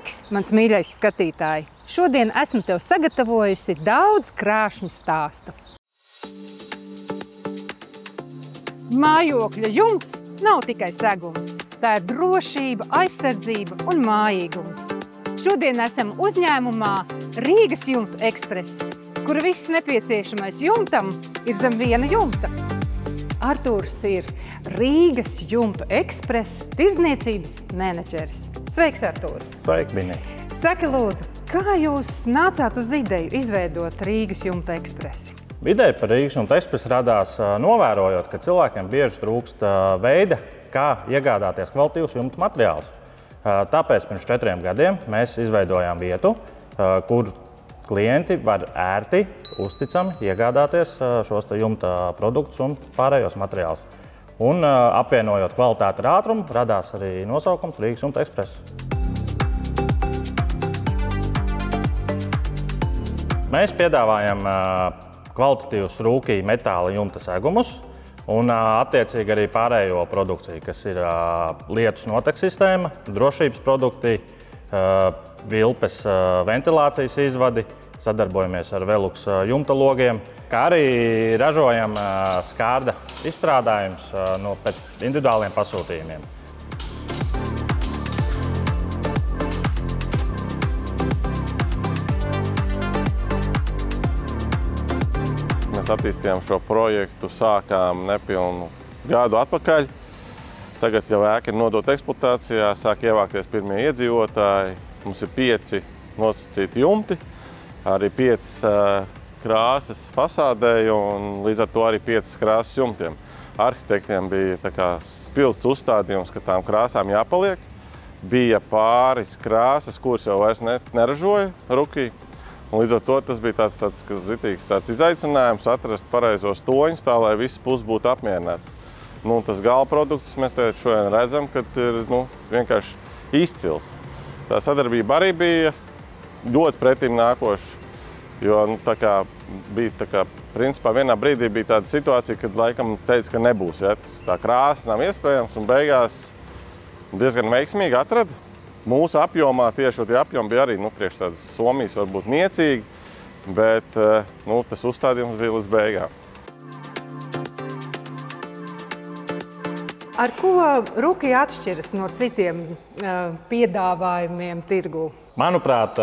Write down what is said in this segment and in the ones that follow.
Sveiks, mans mīļais skatītāji! Šodien esmu tev sagatavojusi daudz krāšņu stāstu. Mājokļa jumts nav tikai segums. Tā ir drošība, aizsardzība un mājīgums. Šodien esam uzņēmumā Rīgas jumtu ekspress, kura viss nepieciešamais jumtam ir zem viena jumta. Artūrs ir Rīgas jumtu ekspress tirdzniecības menedžers. Sveiks, Artūr! Sveiki, Bini! Saki, lūdzu, kā jūs nācāt uz ideju izveidot Rīgas jumtu ekspresi? Ideja par Rīgas jumtu ekspresu radās novērojot, ka cilvēkiem bieži trūkst veida, kā iegādāties kvalitīvus jumtu materiālus. Tāpēc pirms 4 gadiem mēs izveidojām vietu, kur klienti var ērti, uzticami iegādāties šos jumta produktus un pārējos materiālus. Un apvienojot kvalitāti ar ātrumu, radās arī nosaukums Rīgas jumta ekspress. Mēs piedāvājam kvalitatīvus rūkī metāla jumta segumus un attiecīgi arī pārējo produkciju, kas ir lietus notek sistēma, drošības produkti, vilpes ventilācijas izvadi, sadarbojamies ar Velux jumta logiem, kā arī ražojam skārda izstrādājumus pēc individuāliem pasūtījumiem. Mēs attīstījām šo projektu, sākām nepilnu gadu atpakaļ. Tagad jau ēka ir nodota eksploatācijā, sāk ievākties pirmie iedzīvotāji. Mums ir 5 nosacīti jumti, arī 5 krāsas fasādē un līdz ar to arī 5 krāsas jumtiem. Arhitektiem bija spilgts uzstādījums, ka tām krāsām jāpaliek. Bija pāris krāsas, kuras jau vairs neražoja rukī. Un līdz ar to tas bija tāds izaicinājums atrast pareizos toņus, tā lai visas puses būtu apmierināts. Tas gala produkts mēs šodien redzam, ka ir vienkārši izcils. Tā sadarbība arī bija ļoti pretim nākoša, jo principā vienā brīdī bija tāda situācija, kad laikam teica, ka nebūs. Ja? Tā krāsa nav iespējams un beigās diezgan veiksmīgi atrada. Mūsu apjomā tieši tie apjomi bija arī priekš tādas Somijas varbūt niecīgi, bet tas uzstādījums bija līdz beigām. Ar ko Rukī atšķiras no citiem piedāvājumiem tirgū? Manuprāt,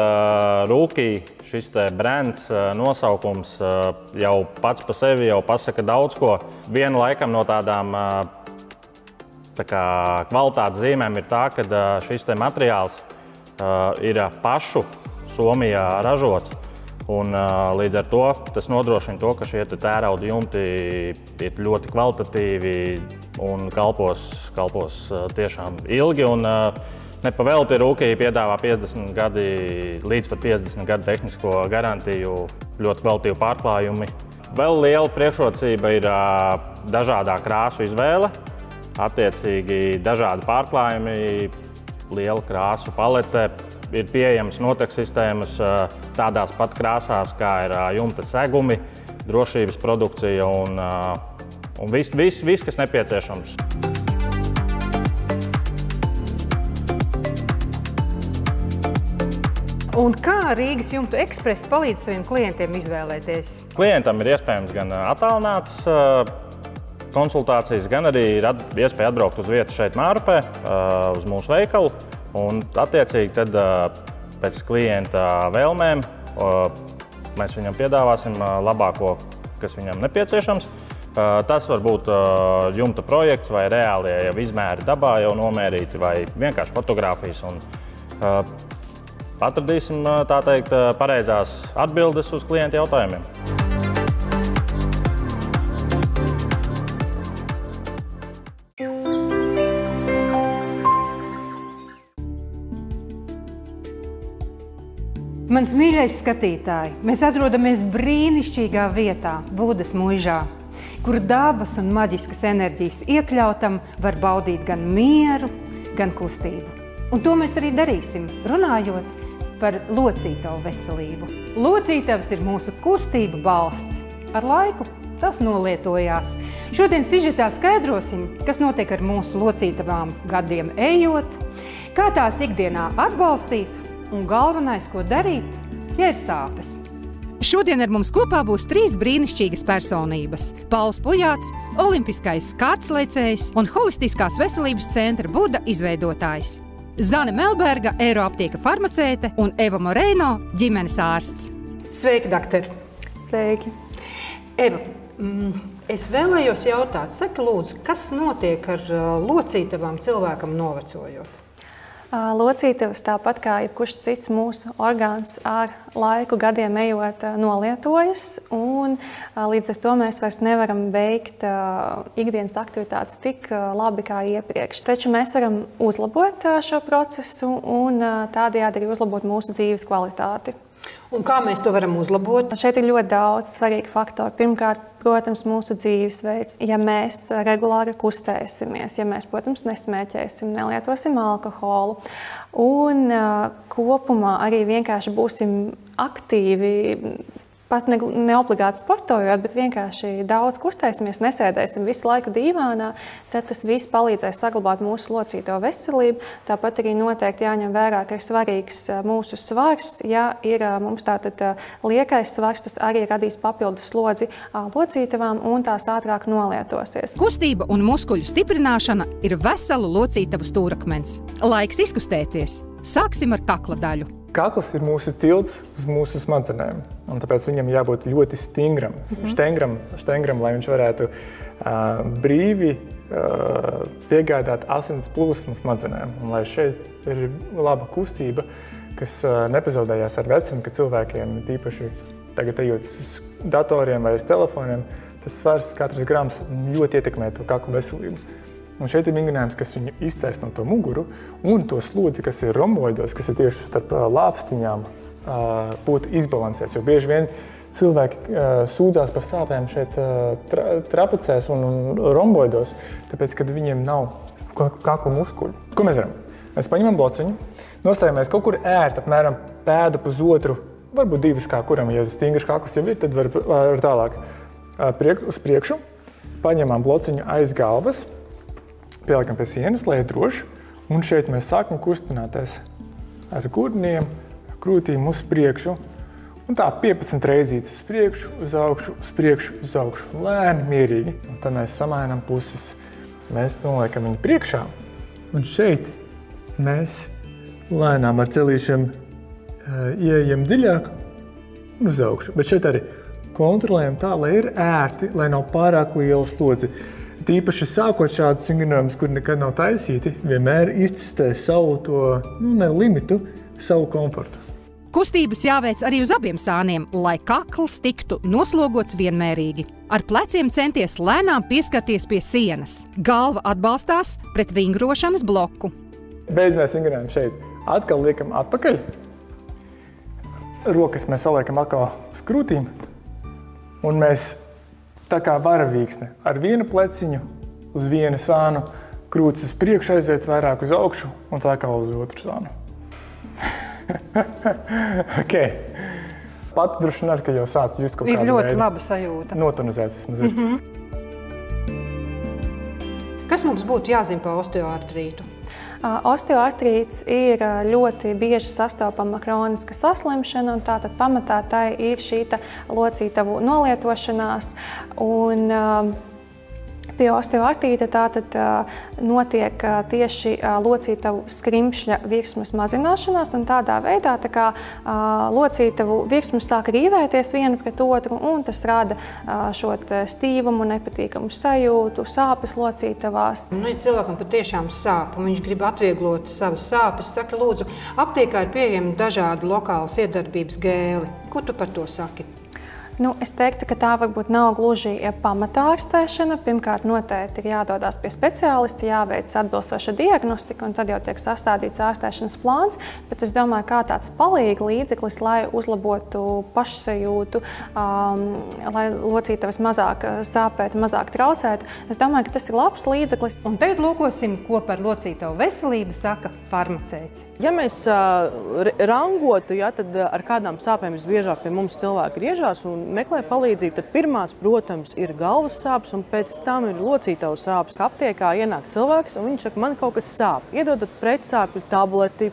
Rukī šis brands nosaukums jau pats par sevi jau pasaka daudz ko. Viena laikam no tādām kvalitātes zīmēm ir tā, ka šis materiāls ir pašu Somijā ražots. Un, līdz ar to tas nodrošina to, ka šie tērauda jumti ir ļoti kvalitatīvi un kalpos tiešām ilgi. Un, nepavēlti Rukī piedāvā 50 gadi, līdz pat 50 gadu tehnisko garantiju, ļoti kvalitīvu pārklājumi. Vēl liela priekšrocība ir dažādā krāsu izvēle. Attiecīgi dažādi pārklājumi, liela krāsu palete, ir pieejamas notek sistēmas tādās pat krāsās, kā ir jumta segumi, drošības produkcija un viss, kas nepieciešams. Un kā Rīgas jumtu ekspress palīdz saviem klientiem izvēlēties? Klientam ir iespējams gan attālinātas konsultācijas, gan arī ir iespēja atbraukt uz vietu šeit Mārupē, uz mūsu veikalu. Un attiecīgi tad pēc klienta vēlmēm mēs viņam piedāvāsim labāko, kas viņam nepieciešams. Tas var būt jumta projekts vai reālie jau izmēri dabā jau nomērīti vai vienkārši fotogrāfijas. Un atradīsim, tā teikt, pareizās atbildes uz klienta jautājumiem. Mans mīļais skatītāji, mēs atrodamies brīnišķīgā vietā, Budas muižā, kur dabas un maģiskas enerģijas iekļautam var baudīt gan mieru, gan kustību. Un to mēs arī darīsim, runājot par locītavu veselību. Locītavs ir mūsu kustība balsts. Ar laiku tas nolietojās. Šodien sižetā skaidrosim, kas notiek ar mūsu locītavām gadiem ejot, kā tās ikdienā atbalstīt un galvenais, ko darīt, ja ir sāpes. Šodien ar mums kopā būs 3 brīnišķīgas personības – Pauls Pujāts, olimpiskais kārtslēcējs un holistiskās veselības centra Buda izveidotājs. Zane Melberga, Eiroaptieka farmacēte un Eva Moreino, ģimenes ārsts. Sveiki, doktor! Sveiki! Eva, es vēlējos jautāt, saka lūdzu, kas notiek ar locītavām cilvēkam novecojot? Locītavas tāpat kā jebkurš cits mūsu orgāns ar laiku gadiem ejot nolietojas, un līdz ar to mēs vairs nevaram veikt ikdienas aktivitātes tik labi kā iepriekš. Taču mēs varam uzlabot šo procesu un tādējādi arī uzlabot mūsu dzīves kvalitāti. Un kā mēs to varam uzlabot? Šeit ir ļoti daudz svarīgu faktoru. Pirmkārt, protams, mūsu dzīvesveids. Ja mēs regulāri kustēsimies, ja mēs, protams, nesmēķēsim, nelietosim alkoholu un kopumā arī vienkārši būsim aktīvi, pat neobligāti sportojot, bet vienkārši daudz kustēsimies, nesēdēsim visu laiku dīvānā, tad tas viss palīdzēs saglabāt mūsu locīto veselību. Tāpat arī noteikti jāņem vērā, ka ir svarīgs mūsu svars. Ja ir mums tātad liekais svars, tas arī radīs papildus slodzi locītavām un tās ātrāk nolietosies. Kustība un muskuļu stiprināšana ir veselu locītavu stūrakmens. Laiks izkustēties. Sāksim ar kakla daļu. Kakls ir mūsu tilts uz mūsu smadzenēm, un tāpēc viņam jābūt ļoti stingram, štengram, lai viņš varētu brīvi piegādāt asins plūsmu smadzenēm. Un lai šeit ir laba kustība, kas nepazaudējās ar vecumu, ka cilvēkiem, tīpaši tagad ejot uz datoriem vai uz telefoniem, tas svars, katrs grams ļoti ietekmē to kaklu veselību. Un šeit ir vingrinājums, kas viņu iztaisno to muguru, un to slodzi, kas ir romboidos, kas ir tieši starp lāpstiņām, būtu izbalansēts. Jo bieži vien cilvēki sūdzās par sāpēm šeit trapecēs un romboidos, tāpēc, kad viņiem nav kakla muskuļu. Ko mēs darām? Mēs paņemam blociņu, nostājamies kaut kur ērti, apmēram pēdu pusotru, varbūt 2 kā kuram, ja stingrs kakls jau ir, tad var tālāk uz priekšu, paņemam blociņu aiz galvas, pieliekam pie sienas, lai ir droši, un šeit mēs sākam kustināties ar gurniem, krūtīm uz priekšu, un tā 15 reizītes uz priekšu, uz augšu, uz priekšu, uz augšu, lēni, mierīgi. Un tad mēs samainām puses. Mēs noliekam viņu priekšā, un šeit mēs lēnām ar celīšiem ieejam dziļāk un uz augšu. Bet šeit arī kontrolējam tā, lai ir ērti, lai nav pārāk liela slodzi. Tīpaši sākot šādus vingrinājumus, kur nekad nav taisīti, vienmēr iztestē savu to, limitu, savu komfortu. Kustības jāveic arī uz abiem sāniem, lai kakls tiktu noslogots vienmērīgi. Ar pleciem centies lēnām pieskarties pie sienas. Galva atbalstās pret vingrošanas bloku. Beidz mēs vingrinājumu šeit. Atkal liekam atpakaļ. Rokas mēs saliekam atkal uz krūtīm. Un mēs tā kā varavīksne ar vienu pleciņu uz vienu sānu, krūtis uz priekšu aiziet vairāk uz augšu un tā kā uz otru sānu. Ok. Pat droši vien arī, ka jau sāc just kaut kādu veidu. Ir ļoti laba sajūta. Notonizēts vismaz ir. Kas mums būtu jāzina par osteoartrītu? Osteoartrīts ir ļoti bieži sastopama kroniska saslimšana, un tātad pamatā tai ir šī locītavu nolietošanās. Un pie osteoartrīta tātad notiek tieši locītavu skrimšļa virsmas mazināšanās, un tādā veidā locītavu virsmas sāk rīvēties viena pret otru, un tas rada šo stīvumu, nepatīkamu sajūtu, sāpes locītavās. Ja cilvēkam patiešām sāp, un viņš grib atvieglot savas sāpes, saka, lūdzu, aptiekā ir pieejami dažādi lokālas iedarbības gēli. Ko tu par to saki? Es teiktu, ka tā varbūt nav gluži pamatārstēšana. Pirmkārt, noteikti ir jādodas pie speciālista, jāveic atbilstoša diagnostika, un tad jau tiek sastādīts ārstēšanas plāns. Bet es domāju, kā tāds palīga līdzeklis, lai uzlabotu pašsajūtu, lai locītavas mazāk sāpētu, mazāk traucētu. Es domāju, ka tas ir labs līdzeklis. Un tagad lūkosim, ko par locītavu veselību saka farmacēts. Ja mēs rangotu, tad ar kādām sāpēm visbiežāk pie mums cilvēki griežās un meklē palīdzību, tad pirmās, protams, ir galvas sāpes, un pēc tam ir locītavu sāpes. Aptiekā ienāk cilvēks, un viņš saka, man kaut kas sāp. Iedodat pretsāpju tableti,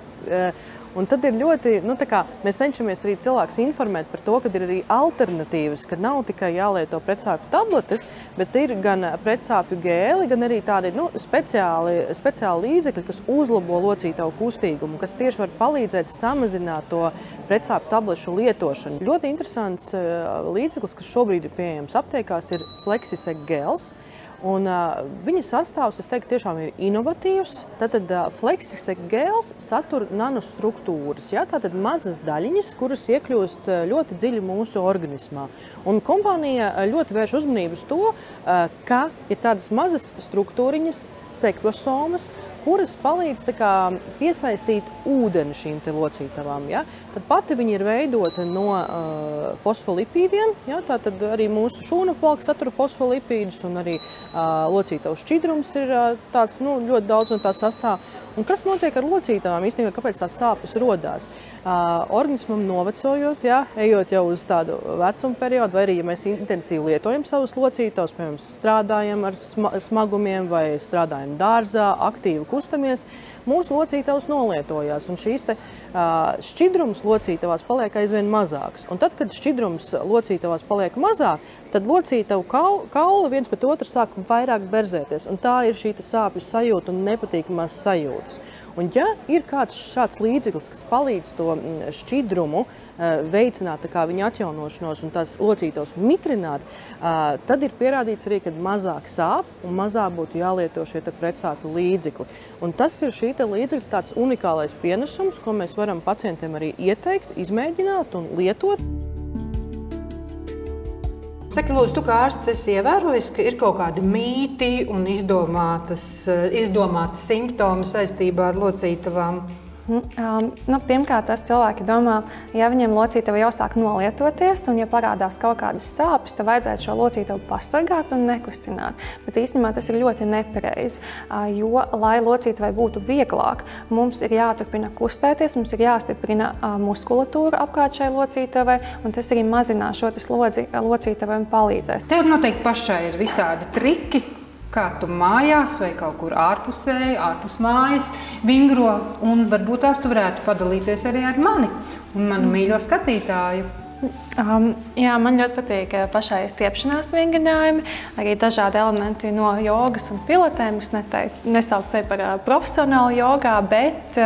Un tad ir ļoti, mēs cenšamies arī cilvēkus informēt par to, ka ir arī alternatīvas, ka nav tikai jālieto pretsāpju tabletes, bet ir gan pretsāpju gēli, gan arī tādi speciāli līdzekļi, kas uzlabo locītavu kustīgumu, kas tieši var palīdzēt samazināt to pretsāpju tablešu lietošanu. Ļoti interesants līdzeklis, kas šobrīd ir pieejams aptiekās, ir Flexisec gels. Un viņa sastāvs, es teiktu, tiešām ir inovatīvs. Tātad Flexisec gels satur nanostruktūras, tātad mazas daļiņas, kuras iekļūst ļoti dziļi mūsu organismā. Un kompānija ļoti vērš uzmanību uz to, ka ir tādas mazas struktūriņas, sekvosomas, kuras palīdz piesaistīt ūdeni šīm locītavām. Tad pati viņa ir veidota no fosfolipīdiem. Tātad arī mūsu šūnapvalka satura fosfolipīdus un arī locītavu šķidrums ir tāds ļoti daudz no tā sastāv. Un kas notiek ar locītavām? Īstenībā, kāpēc tās sāpes rodās? Organismam novecojot, ejot jau uz tādu vecuma periodu, vai arī, ja mēs intensīvi lietojam savus locītavus, piemēram, strādājam ar smagumiem vai strādājam dārzā, aktīvi kustamies, mūsu locītavas nolietojās. Un šīs šķidrums locītavās paliek aizvien mazāks. Un tad, kad šķidrums locītavās paliek mazāk, tad locītavu kaula viens pret otru sāk vairāk berzēties. Un tā ir šī sāpju sajūta un nepatīkamās sajūtas. Un ja ir kāds šāds līdzeklis, kas palīdz to šķidrumu veicināt viņa atjaunošanos un tās locītavas mitrināt, tad ir pierādīts arī, ka mazāk sāp un mazāk būtu jālieto šie pretsāpju līdzekļi. Un tas ir šī līdzekļa tāds unikālais pienesums, ko mēs varam pacientiem arī ieteikt, izmēģināt un lietot. Saki, lūdzu, tu kā ārsts esi ievērojis, ka ir kaut kādi mīti un izdomāti simptomi saistībā ar locītavām? Pirmkārt, tas cilvēki domā, ja viņiem locītava jau sāk nolietoties un ja parādās kaut kādas sāpes, tad vajadzētu šo locītavu pasargāt un nekustināt. Bet īstenībā tas ir ļoti nepareizi, jo, lai locītavai būtu vieglāk, mums ir jāturpina kustēties, mums ir jāstiprina muskulatūra apkārt šai locītavai, un tas arī mazinās šo slodzi locītavai un palīdzēs. Tev noteikti pašai ir visādi triki, kā tu mājās vai kaut kur ārpus mājas vingro, un varbūt tās tu varētu padalīties arī ar mani un manu mīļo skatītāju. Jā, man ļoti patīk pašai stiepšanās vingrinājumi, arī dažādi elementi no jogas un pilotēm. Es nesaucu sevi par profesionālu jogā, bet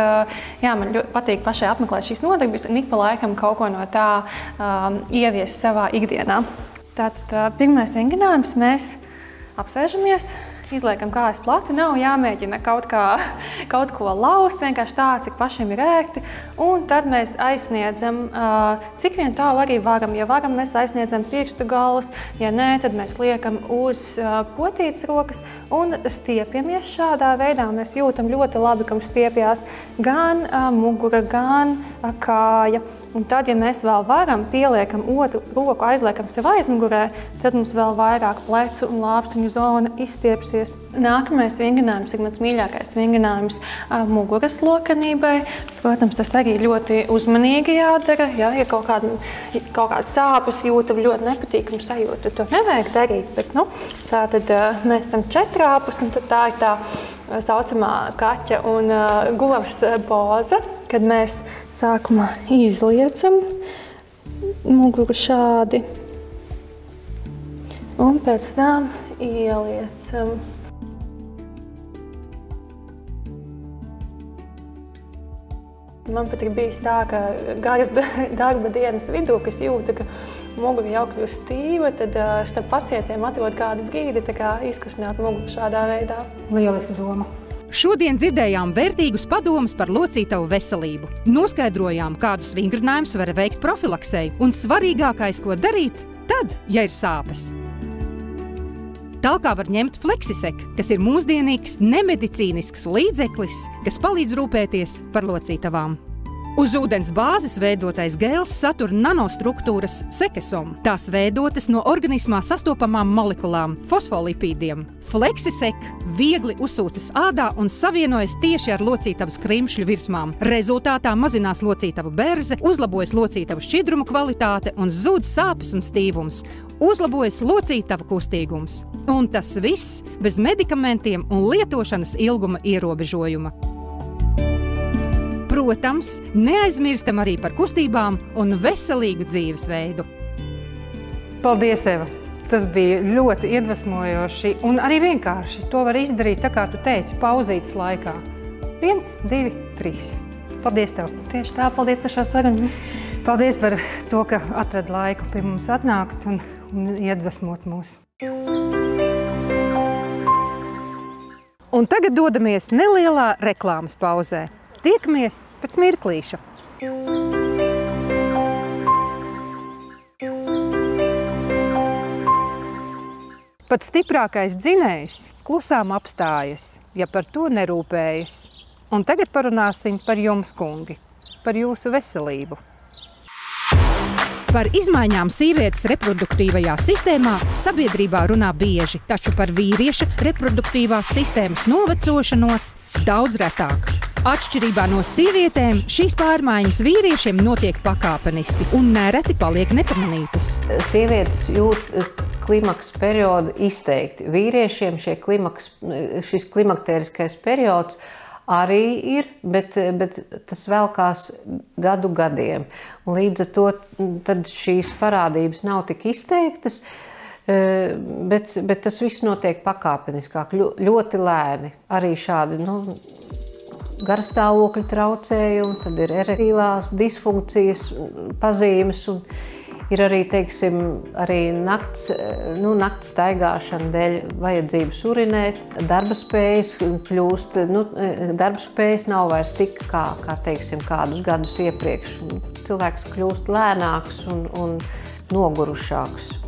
man ļoti patīk pašai apmeklēt šīs nodarbības un ik pa laikam kaut ko no tā ieviest savā ikdienā. Tātad pirmais vingrinājums mēs apsēžamies, izliekam kājas plati, nav jāmēģina kaut ko laust, vienkārši tā, cik pašiem ir ērti, un tad mēs aizsniedzam, cik vien tālu arī varam. Ja varam, mēs aizsniedzam pirkstu galas, ja nē, tad mēs liekam uz potītas rokas un stiepjamies šādā veidā. Mēs jūtam ļoti labi, ka mums stiepjās gan mugura, gan kāja. Un tad, ja mēs vēl varam, pieliekam otru roku, aizliekam sev aizmugurē, tad mums vēl vairāk plecu un lāpstiņu zona izstiepsies. Nākamais vingrinājums ir mans mīļākais vingrinājums muguras lokanībai. Protams, tas arī ļoti uzmanīgi jādara. Ja kaut kādas sāpes jūtam, ļoti nepatīkamu sajūtu, to nevajag darīt. Bet, tātad mēs esam četrāpus, un tad tā ir tā saucamā kaķa un govs poza, kad mēs sākumā izliecam muguru šādi un pēc tam ieliecam. Man pat ir bijis tā, ka garas darba dienas vidū, kas jūta, ka mugura jau kļūst stīva, tad starp pacientiem atrod kādu brīdi izkustināt muguru šādā veidā. Lieliska doma. Šodien dzirdējām vērtīgus padomus par locītavu veselību. Noskaidrojām, kādus vingrinājumus var veikt profilaksei un svarīgākais, ko darīt tad, ja ir sāpes. Tā kā var ņemt Flexisec, kas ir mūsdienīgs, nemedicīnisks līdzeklis, kas palīdz rūpēties par locītavām. Uz ūdens bāzes veidotais gēls satur nanostruktūras sekesom. Tās veidotas no organismā sastopamām molekulām, fosfolipīdiem. Flexisec viegli uzsūcas ādā un savienojas tieši ar locītavu krimšļu virsmām. Rezultātā mazinās locītavu berze, uzlabojas locītavu šķidrumu kvalitāte un zūd sāpes un stīvums. Uzlabojas locītavu kustīgums. Un tas viss bez medikamentiem un lietošanas ilguma ierobežojuma. Protams, neaizmirstam arī par kustībām un veselīgu dzīvesveidu. Paldies, Eva! Tas bija ļoti iedvesmojoši un arī vienkārši. To var izdarīt, tā kā tu teici, pauzītes laikā. 1, 2, 3. Paldies tev! Tieši tā, paldies par šo sarunu. Paldies par to, ka atradi laiku pie mums atnākt un iedvesmot mūs. Un tagad dodamies nelielā reklāmas pauzē. Tiekamies pēc mirklīša. Pat stiprākais dzinējs klusām apstājas, ja par to nerūpējas. Un tagad parunāsim par jums, kungi, par jūsu veselību. Par izmaiņām sievietes reproduktīvajā sistēmā sabiedrībā runā bieži, taču par vīrieša reproduktīvās sistēmas novecošanos daudz retāk. Atšķirībā no sievietēm, šīs pārmaiņas vīriešiem notiek pakāpeniski un nereti paliek nepamanītas. Sievietes jūt klimaks periodu izteikti. Vīriešiem šis klimakteriskais periods arī ir, bet tas velkās gadu gadiem. Un līdz ar to tad šīs parādības nav tik izteiktas, bet tas viss notiek pakāpeniskāk, ļoti lēni. Arī šādi garstāvokļa traucējumi, tad ir erektīlās disfunkcijas pazīmes un ir arī, teiksim, arī nakts staigāšana dēļ vajadzības urinēt, darba spējas kļūst, darba spējas nav vairs tik kā teiksim, kādus gadus iepriekš. Cilvēks kļūst lēnāks un nogurušāks.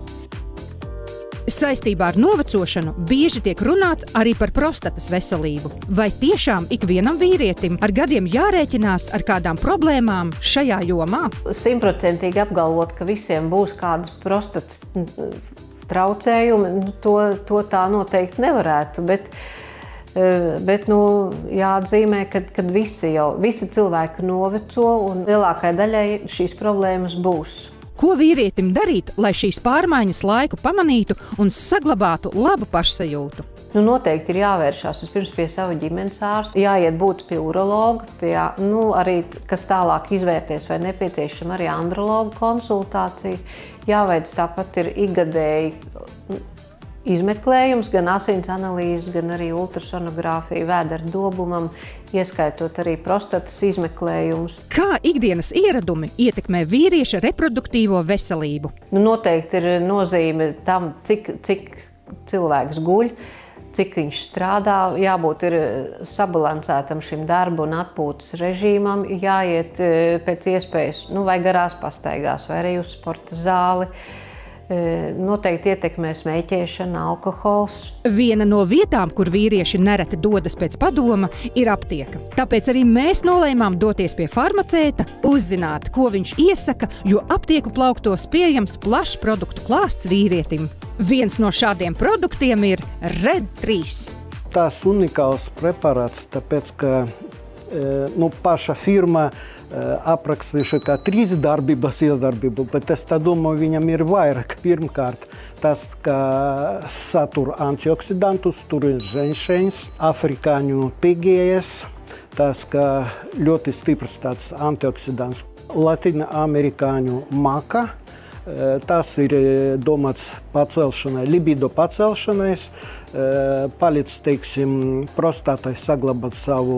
Saistībā ar novecošanu bieži tiek runāts arī par prostatas veselību. Vai tiešām ikvienam vīrietim ar gadiem jārēķinās ar kādām problēmām šajā jomā? 100% apgalvot, ka visiem būs kādas prostatas traucējumi, to tā noteikti nevarētu, bet jāatzīmē, ka visi cilvēki noveco un lielākai daļai šīs problēmas būs. Ko vīrietim darīt, lai šīs pārmaiņas laiku pamanītu un saglabātu labu pašsajūtu? Noteikti ir jāvēršās vispirms pie sava ģimenes ārsta, jāiet būt pie urologa, arī, kas tālāk izvērtēs, vai nepieciešama arī androloga konsultācija. Jāveic tāpat ir ikgadēji izmeklējums, gan asins analīzes, gan arī ultrasonogrāfija vēdera dobumam, ieskaitot arī prostatas izmeklējumus. Kā ikdienas ieradumi ietekmē vīrieša reproduktīvo veselību? Noteikti ir nozīme tam, cik cilvēks guļ, cik viņš strādā, jābūt ir sabalansētam šim darbu un atpūtas režīmam, jāiet pēc iespējas, vai garās pastaigās, vai arī uz sporta zāli. Noteikti ietekmē smēķēšana, alkohols. Viena no vietām, kur vīrieši nereti dodas pēc padoma, ir aptieka. Tāpēc arī mēs nolēmām doties pie farmaceita, uzzināt, ko viņš iesaka, jo aptieku plauktos pieejams plašs produktu klāsts vīrietim. Viens no šādiem produktiem ir Red 3. Tas unikāls preparāts, tāpēc, ka paša firma aprakstījuši kā 3 darbības iedarbību, bet es domāju, viņam ir vairāk. Pirmkārt, tas, ka satur antioksidantus, tur ir ženšeņs, afrikāņu pigējas, tas, ka ļoti stiprs tāds antioksidants, latīna amerikāņu maka, tas ir domāts pacelšanai, libido pacelšanai, palīdz, teiksim, prostatai saglabāt savu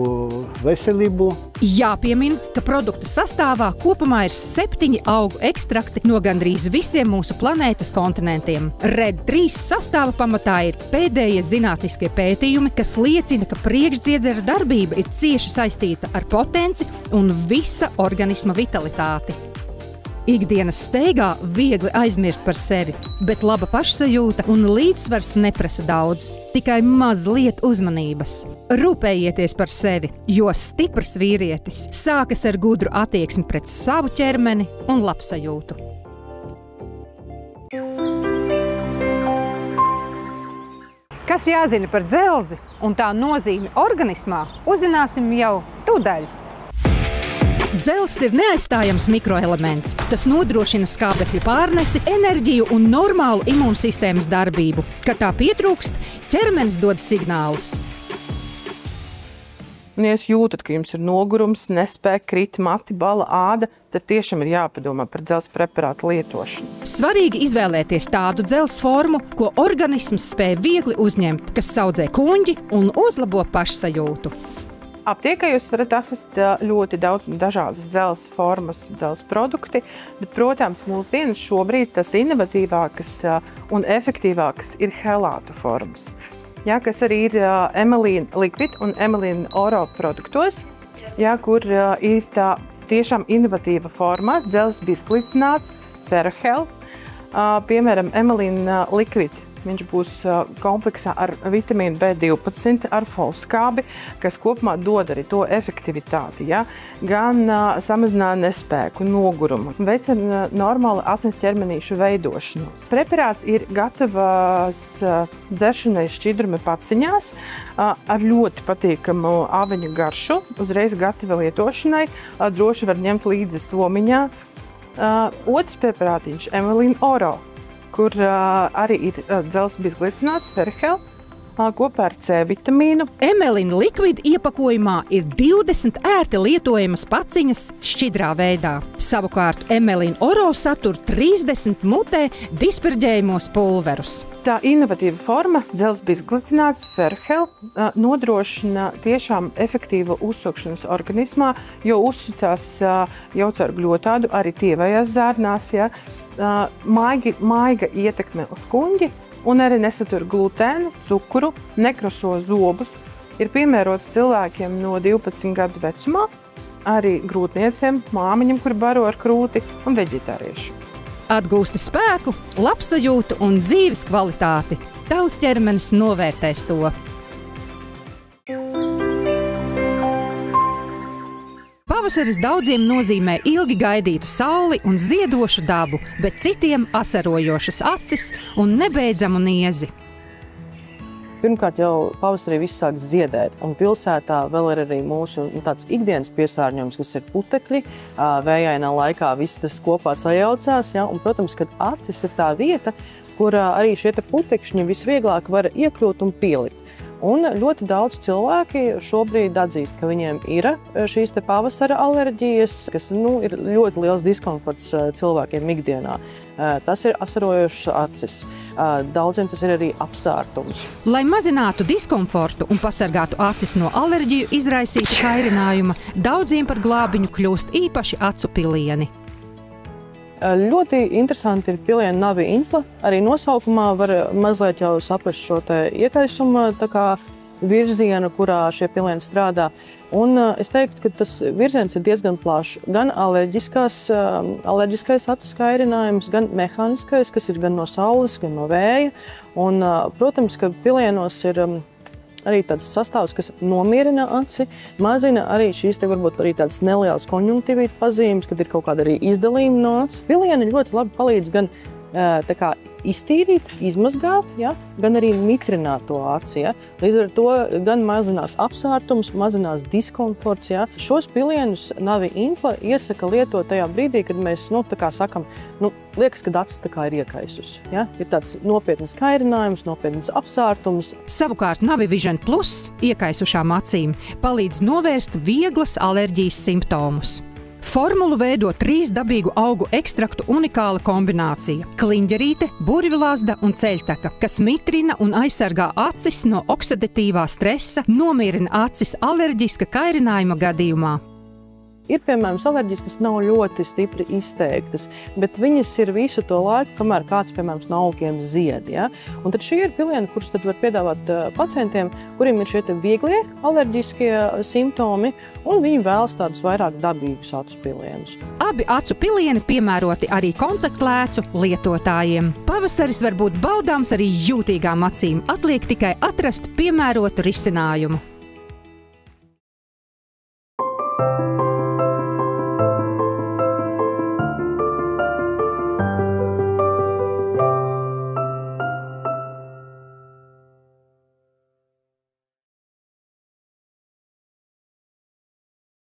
veselību. Jāpiemin, ka produkta sastāvā kopumā ir 7 augu ekstrakti no gandrīz visiem mūsu planētas kontinentiem. Red 3 sastāva pamatā ir pēdējie zinātniskie pētījumi, kas liecina, ka priekšdziedzera darbība ir cieši saistīta ar potenci un visa organisma vitalitāti. Ikdienas steigā viegli aizmirst par sevi, bet laba pašsajūta un līdzsvars neprasa daudz, tikai mazliet uzmanības. Rūpējieties par sevi, jo stiprs vīrietis sākas ar gudru attieksmi pret savu ķermeni un labsajūtu. Kas jāzina par dzelzi un tā nozīmi organismā, uzzināsim jau tūdaļ. Dzelzs ir neaizstājams mikroelements. Tas nodrošina skābekļu pārnesi, enerģiju un normālu imūnsistēmas darbību. Kad tā pietrūkst, ķermenis dod signālus. Un, ja jūs jūtat, ka jums ir nogurums, nespēja, krīt mati, bala, āda, tad tiešām ir jāpadomā par dzelzs preparātu lietošanu. Svarīgi izvēlēties tādu dzelzs formu, ko organisms spēj viegli uzņemt, kas saudzē kuņģi un uzlabo pašsajūtu. Aptiekā jūs varat atrast ļoti daudz dažādas dzelzs formas, dzelzs produkti, bet, protams, mūsdienas šobrīd tas inovatīvākas un efektīvākas ir helātu formas. Jā, kas arī ir Emelīna Liquid un Emelīna Oro produktos, jā, kur ir tā tiešām inovatīva forma, dzelzs bisglicināts, Ferrohel, piemēram, Emelīna Liquid. Viņš būs kompleksā ar vitamīnu B12, ar folskābi, kas kopumā dod arī to efektivitāti, ja? Gan samazina nespēku, nogurumu, veicina normālu asins ķermenīšu veidošanos. Preparāts ir gatavs dzeršanai šķidruma paciņās ar ļoti patīkamu aveņu garšu, uzreiz gatava lietošanai, droši var ņemt līdzi somiņā. Otrs preparātiņš – Emelīna Oro, kur arī ir dzelzs bisglicināts, Ferrohel, kopā ar C vitamīnu. Emelīna Liquid iepakojumā ir 20 ērti lietojamas paciņas šķidrā veidā. Savukārt Emelīna Oro satur 30 mutē disperģējumos pulverus. Tā inovatīva forma, dzelzs bisglicināts, Ferrohel, nodrošina tiešām efektīvu uzsukšanas organismā, jo uzsucās jau caur gļotādu, arī tievajās zārnās, ja? Maiga ietekme uz kuņģi un arī nesatur glutēnu, cukuru, nekroso zobus. Ir piemērots cilvēkiem no 12 gadu vecumā, arī grūtnieciem, māmiņam, kuri baro ar krūti, un veģetārieši. Atgūsti spēku, labsajūtu un dzīves kvalitāti. Tavs ķermenis novērtēs to. Pavasaris daudziem nozīmē ilgi gaidītu sauli un ziedošu dabu, bet citiem asarojošas acis un nebeidzamu niezi. Pirmkārt jau pavasarī viss sāk ziedēt, un pilsētā vēl ir arī mūsu tāds ikdienas piesārņojums, kas ir putekļi, vējainā laikā viss tas kopā sajaucās, ja? Un, protams, kad acis ir tā vieta, kur arī šie putekšņi visvieglāk var iekļūt un pielikt. Un ļoti daudz cilvēki šobrīd atzīst, ka viņiem ir šīs pavasara alerģijas, kas ir ļoti liels diskomforts cilvēkiem ikdienā. Tas ir asarojošas acis. Daudziem tas ir arī apsārtums. Lai mazinātu diskomfortu un pasargātu acis no alerģiju izraisīta kairinājuma, daudziem par glābiņu kļūst īpaši acu pilieni. Ļoti interesanti ir piliena Navi Infla. Arī nosaukumā var mazliet jau saprast šo iekaisuma virzienu, kurā šie pilieni strādā. Un es teiktu, ka tas virziens ir diezgan plašs. Gan alerģiskais acis kairinājums, gan mehāniskais, kas ir gan no saules, gan no vēja. Un, protams, ka pilienos ir arī tāds sastāvs, kas nomierina aci, mazina arī šīs varbūt arī tādas nelielas konjunktivīta pazīmes, kad ir kaut kāda arī izdalījuma no acis. Pilieni ļoti labi palīdz gan iztīrīt, izmazgāt, ja? Gan arī mitrināt to aci. Ja? Līdz ar to gan mazinās apsārtums, mazinās diskomforts. Ja? Šos pilienus Navi Infla iesaka lietot tajā brīdī, kad mēs sakam, liekas, ka acis ir iekaisusi. Ja? Ir tāds nopietnas kairinājums, nopietnas apsārtums. Savukārt Navi Vision Plus iekaisušām acīm palīdz novērst vieglas alerģijas simptomus. Formulu veido 3 dabīgu augu ekstraktu unikāla kombinācija – kliņģerīte, burvlazda un ceļtaka, kas mitrina un aizsargā acis no oksidatīvā stresa, nomierina acis alerģiska kairinājuma gadījumā. Ir, piemēram, alerģijas, kas nav ļoti stipri izteiktas, bet viņas ir visu to laiku, kamēr kāds, piemēram, no aukiem zied. Ja? Un tad šie ir pilieni, kurus tad var piedāvāt pacientiem, kuriem ir šie vieglie alerģiskie simptomi, un viņi vēlas tādus vairāk dabīgus acu pilienus. Abi acu pilieni piemēroti arī kontaktlēcu lietotājiem. Pavasaris var būt baudāms arī jūtīgām acīm, atliek tikai atrast piemērotu risinājumu.